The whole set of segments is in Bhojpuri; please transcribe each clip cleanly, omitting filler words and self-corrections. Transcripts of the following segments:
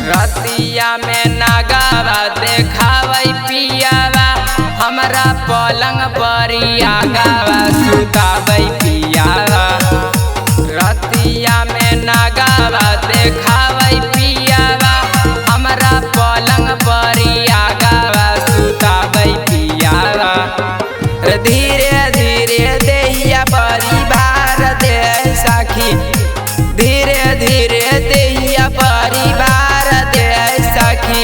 रतिया में नागावा देखावै पियावा, हमरा पलंग परिया गावा सुतावै पियावा। रतिया में नागावा देखावै पियावा, हमरा पलंग परिया गावा सुतावै पियावा। धीरे धीरे देहिया परिवार दे सखी, धीरे धीरे देहिया परिवार दे सखी।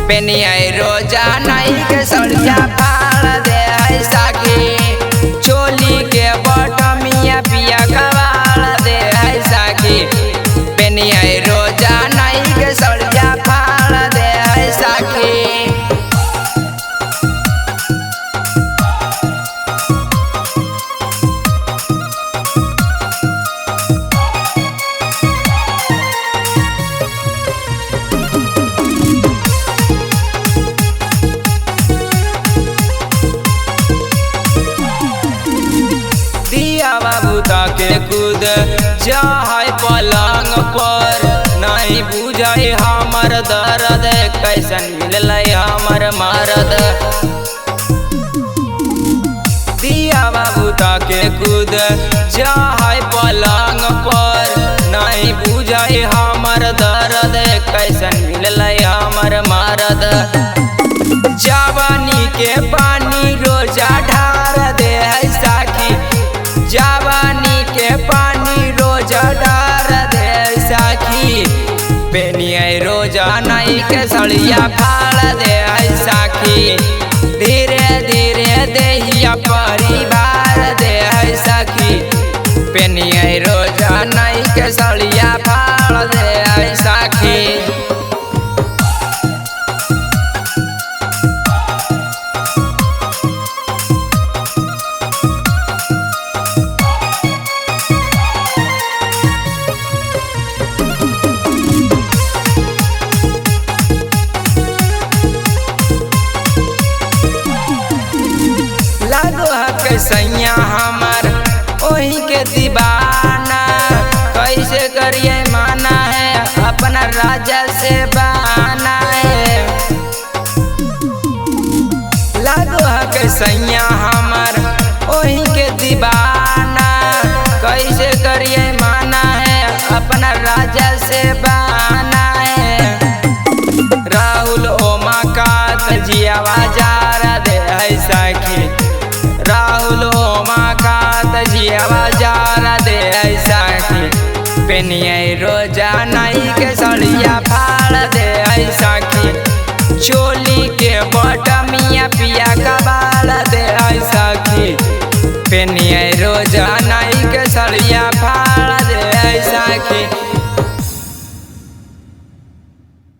पेनिया रोजा नहीं के सड़िया फाड़ दे सखी, चोली के बटमिया पिया कबाड़ दे सखी। पेनिया रोजा नहीं के सड़िया फाड़ दे सखी। बाबू के कूद जाए पलंग पर, नहीं बुझे हमर दर्द कैसन मिलल हमर मरद। दिया बाबू के कूद जाए पलंग पर, नहीं बुझे हमर दर्द कैसन मिलल हमर मरद। जवानी के पानी रोजा ढार दे सखी, जवानी के पानी रोजा डार दे सखी। पेनिया रोजा नहीं के सड़िया फाड़ दे सखी, धीरे धीरे देहिया परिवार दे सखी। पेनिया रोजा नहीं के सड़िया फाड़ दे सखी। लागो हक सैया हमार ओही के दीवाना, कैसे करिए माना है अपना राजा से बहाना है। लागो हक सैया हमार ओही के दीवाना, कैसे करिए माना है अपना राजा से बहाना है। राहुल ओमा का तजियावा जार दे सखी, राहुल ओमा का तजियावा जार दे सखी। पेनिया रोजा नहीं के सड़िया फाड़ दे सखी, चोली के बटमिया पिया कबाड़ दे सखी। पेनिया रोजा नहीं के सड़िया फाड़